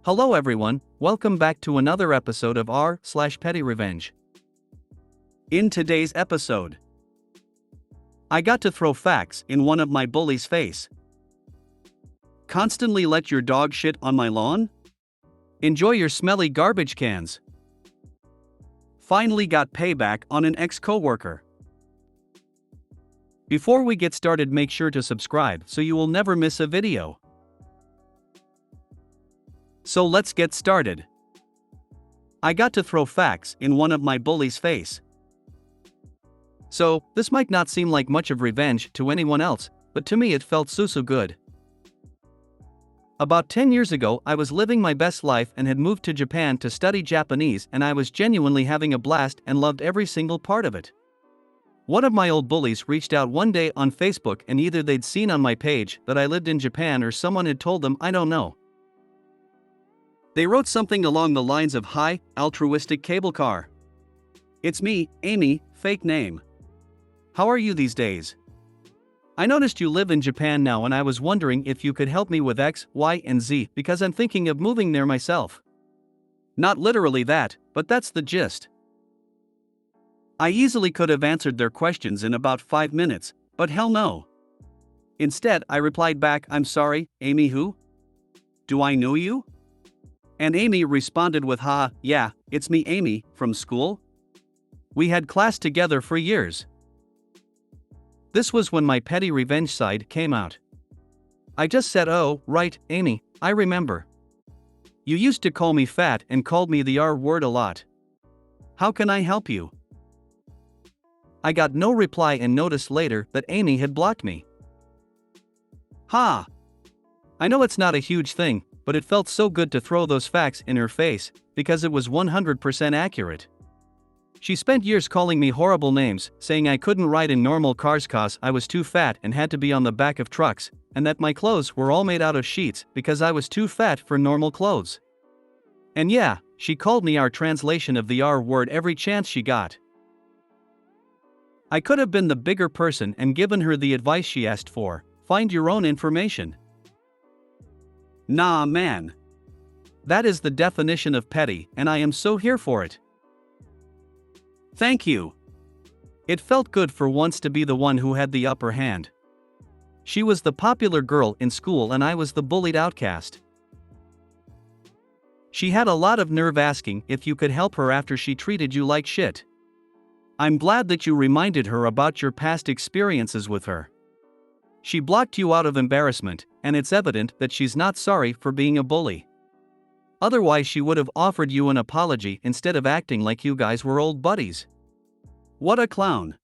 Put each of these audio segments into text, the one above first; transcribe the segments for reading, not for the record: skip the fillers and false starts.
Hello everyone, welcome back to another episode of r/PettyRevenge. In today's episode, I got to throw facts in one of my bullies' face. Constantly let your dog shit on my lawn? Enjoy your smelly garbage cans. Finally got payback on an ex-coworker. Before we get started, make sure to subscribe so you will never miss a video. So let's get started. I got to throw facts in one of my bullies' face. So, this might not seem like much of revenge to anyone else, but to me it felt so good. About 10 years ago, I was living my best life and had moved to Japan to study Japanese, and I was genuinely having a blast and loved every single part of it. One of my old bullies reached out one day on Facebook, and either they'd seen on my page that I lived in Japan or someone had told them, I don't know. They wrote something along the lines of, "Hi, altruistic cable car. It's me, Amy, fake name. How are you these days? I noticed you live in Japan now, and I was wondering if you could help me with X, Y, and Z because I'm thinking of moving there myself." Not literally that, but that's the gist. I easily could have answered their questions in about 5 minutes, but hell no. Instead, I replied back, "I'm sorry, Amy who? Do I know you?" And Amy responded with, yeah, it's me, Amy, from school. We had class together for years." This was when my petty revenge side came out. I just said, "Oh, right, Amy, I remember. You used to call me fat and called me the R word a lot. How can I help you?" I got no reply and noticed later that Amy had blocked me. I know it's not a huge thing, but it felt so good to throw those facts in her face, because it was 100% accurate. She spent years calling me horrible names, saying I couldn't ride in normal cars cause I was too fat and had to be on the back of trucks, and that my clothes were all made out of sheets because I was too fat for normal clothes. And yeah, she called me our translation of the R word every chance she got. I could have been the bigger person and given her the advice she asked for: find your own information. Nah man. That is the definition of petty, and I am so here for it. Thank you. It felt good for once to be the one who had the upper hand. She was the popular girl in school and I was the bullied outcast. She had a lot of nerve asking if you could help her after she treated you like shit. I'm glad that you reminded her about your past experiences with her. She blocked you out of embarrassment, and it's evident that she's not sorry for being a bully. Otherwise, she would have offered you an apology instead of acting like you guys were old buddies. What a clown.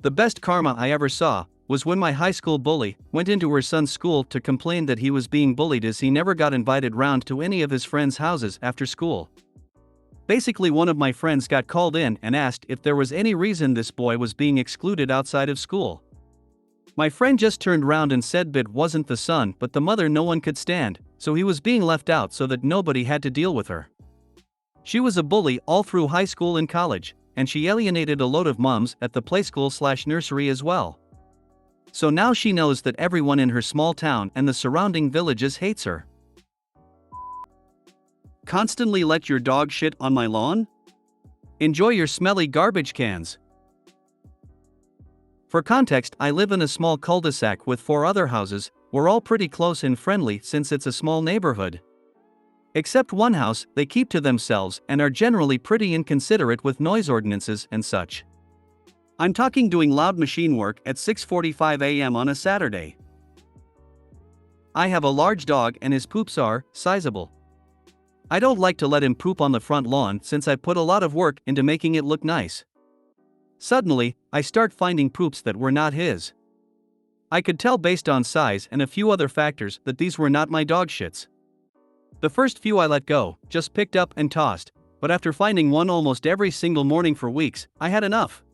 The best karma I ever saw was when my high school bully went into her son's school to complain that he was being bullied as he never got invited round to any of his friends' houses after school. Basically, one of my friends got called in and asked if there was any reason this boy was being excluded outside of school. My friend just turned round and said it wasn't the son but the mother no one could stand, so he was being left out so that nobody had to deal with her. She was a bully all through high school and college, and she alienated a load of moms at the playschool/nursery as well. So now she knows that everyone in her small town and the surrounding villages hates her. Constantly let your dog shit on my lawn? Enjoy your smelly garbage cans. For context, I live in a small cul-de-sac with 4 other houses. We're all pretty close and friendly since it's a small neighborhood. Except one house, they keep to themselves and are generally pretty inconsiderate with noise ordinances and such. I'm talking doing loud machine work at 6:45 a.m. on a Saturday. I have a large dog and his poops are sizable. I don't like to let him poop on the front lawn since I put a lot of work into making it look nice. Suddenly, I start finding poops that were not his. I could tell based on size and a few other factors that these were not my dog shits. The first few I let go, just picked up and tossed, but after finding one almost every single morning for weeks, I had enough.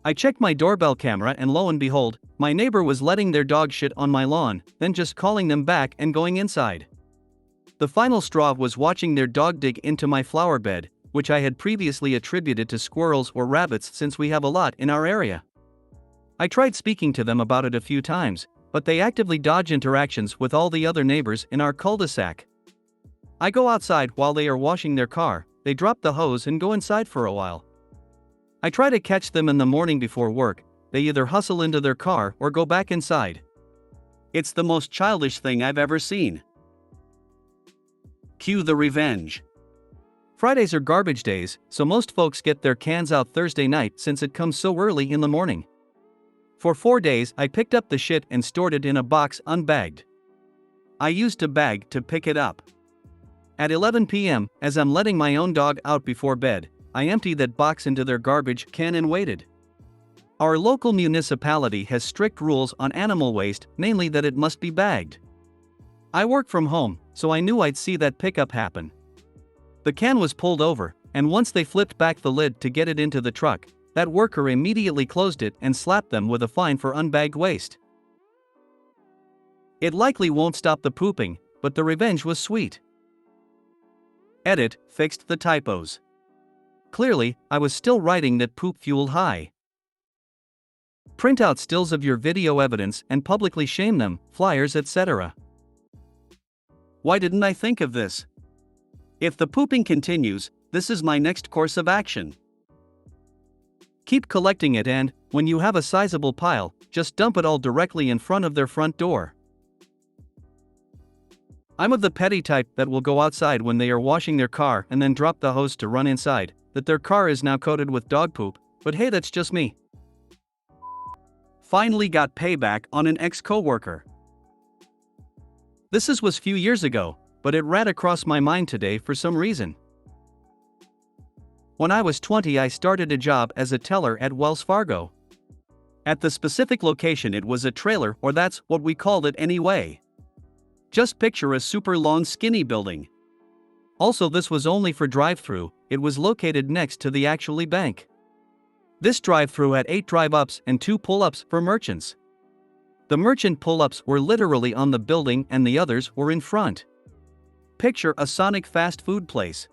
I checked my doorbell camera and lo and behold, my neighbor was letting their dog shit on my lawn, then just calling them back and going inside. The final straw was watching their dog dig into my flower bed, which I had previously attributed to squirrels or rabbits since we have a lot in our area. I tried speaking to them about it a few times, but they actively dodge interactions with all the other neighbors in our cul-de-sac. I go outside while they are washing their car, they drop the hose and go inside for a while. I try to catch them in the morning before work, they either hustle into their car or go back inside. It's the most childish thing I've ever seen. Cue the revenge. Fridays are garbage days, so most folks get their cans out Thursday night since it comes so early in the morning. For 4 days, I picked up the shit and stored it in a box unbagged. I used a bag to pick it up. At 11 p.m., as I'm letting my own dog out before bed, I emptied that box into their garbage can and waited. Our local municipality has strict rules on animal waste, namely that it must be bagged. I work from home, so I knew I'd see that pickup happen. The can was pulled over, and once they flipped back the lid to get it into the truck, that worker immediately closed it and slapped them with a fine for unbagged waste. It likely won't stop the pooping, but the revenge was sweet. Edit, fixed the typos. Clearly, I was still writing that poop fueled high. Print out stills of your video evidence and publicly shame them, flyers, etc. Why didn't I think of this? If the pooping continues, this is my next course of action. Keep collecting it and, when you have a sizable pile, just dump it all directly in front of their front door. I'm of the petty type that will go outside when they are washing their car and then drop the hose to run inside, that their car is now coated with dog poop, but hey, that's just me. Finally got payback on an ex-coworker. This was few years ago, but it ran across my mind today for some reason. When I was 20, I started a job as a teller at Wells Fargo. At the specific location, it was a trailer, or that's what we called it anyway. Just picture a super long skinny building. Also, this was only for drive-through, it was located next to the actually bank. This drive-through had 8 drive-ups and 2 pull-ups for merchants. The merchant pull-ups were literally on the building and the others were in front. Picture a Sonic fast food place.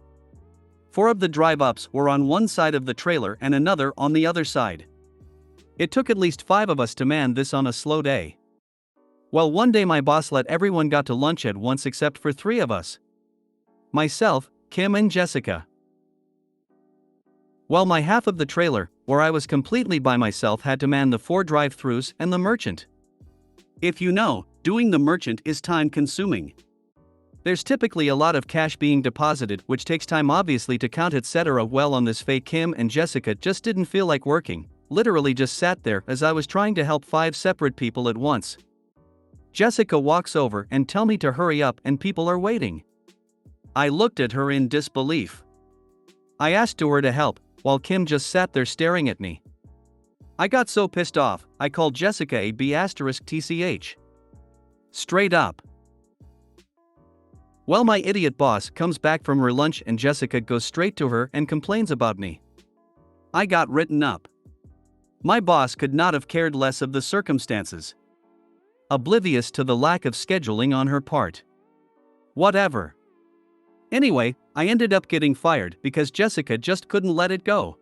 4 of the drive-ups were on one side of the trailer and another on the other side. It took at least 5 of us to man this on a slow day. Well, one day my boss let everyone got to lunch at once except for 3 of us. Myself, Kim and Jessica. While my half of the trailer, where I was completely by myself, had to man the 4 drive-thrus and the merchant. If you know, doing the merchant is time-consuming. There's typically a lot of cash being deposited, which takes time obviously to count, etc. Well, on this fake, Kim and Jessica just didn't feel like working, literally just sat there as I was trying to help 5 separate people at once. Jessica walks over and tell me to hurry up and people are waiting. I looked at her in disbelief. I asked her to help, while Kim just sat there staring at me. I got so pissed off, I called Jessica a B*TCH. Straight up. Well, my idiot boss comes back from her lunch and Jessica goes straight to her and complains about me. I got written up. My boss could not have cared less of the circumstances. Oblivious to the lack of scheduling on her part. Whatever. Anyway, I ended up getting fired because Jessica just couldn't let it go.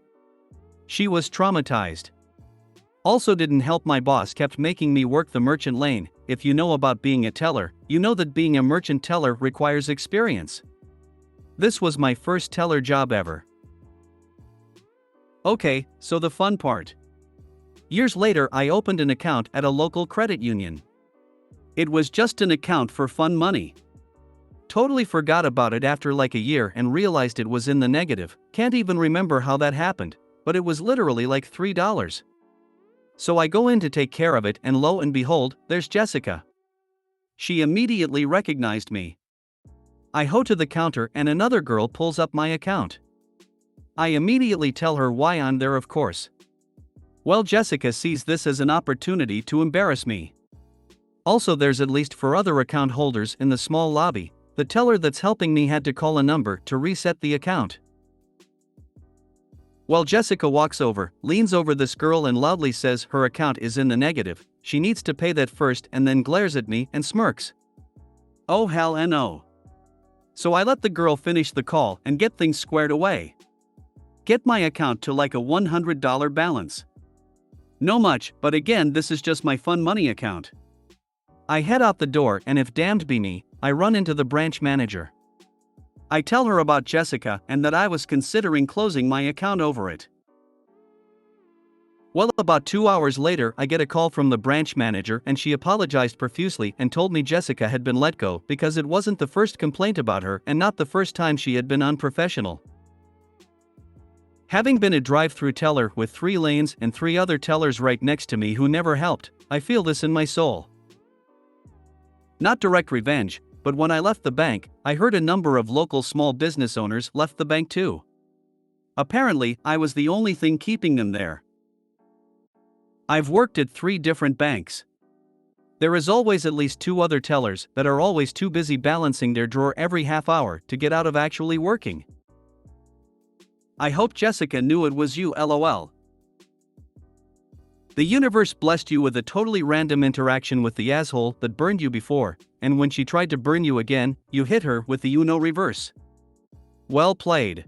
She was traumatized. Also, didn't help, my boss kept making me work the merchant lane. If you know about being a teller, you know that being a merchant teller requires experience. This was my first teller job ever. Okay, so the fun part. Years later, I opened an account at a local credit union. It was just an account for fun money. Totally forgot about it after like a year and realized it was in the negative. Can't even remember how that happened, but it was literally like $3. So I go in to take care of it, and lo and behold, there's Jessica. She immediately recognized me. I go to the counter and another girl pulls up my account. I immediately tell her why I'm there, of course. Well, Jessica sees this as an opportunity to embarrass me. Also, there's at least 4 other account holders in the small lobby. The teller that's helping me had to call a number to reset the account. Well, Jessica walks over, leans over this girl and loudly says her account is in the negative, she needs to pay that first, and then glares at me and smirks. Oh hell no. So I let the girl finish the call and get things squared away. Get my account to like a $100 balance. No much, but again, this is just my fun money account. I head out the door, and if damned be me, I run into the branch manager. I tell her about Jessica and that I was considering closing my account over it. Well, about 2 hours later, I get a call from the branch manager, and she apologized profusely and told me Jessica had been let go because it wasn't the first complaint about her and not the first time she had been unprofessional. Having been a drive-through teller with 3 lanes and 3 other tellers right next to me who never helped, I feel this in my soul. Not direct revenge, but when I left the bank, I heard a number of local small business owners left the bank too. Apparently, I was the only thing keeping them there. I've worked at 3 different banks. There is always at least 2 other tellers that are always too busy balancing their drawer every half hour to get out of actually working. I hope Jessica knew it was you, lol. The universe blessed you with a totally random interaction with the asshole that burned you before, and when she tried to burn you again, you hit her with the Uno reverse. Well played.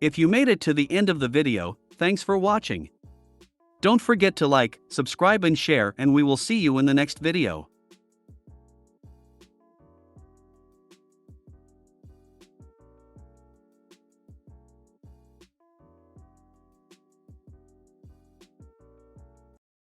If you made it to the end of the video, thanks for watching. Don't forget to like, subscribe and share, and we will see you in the next video.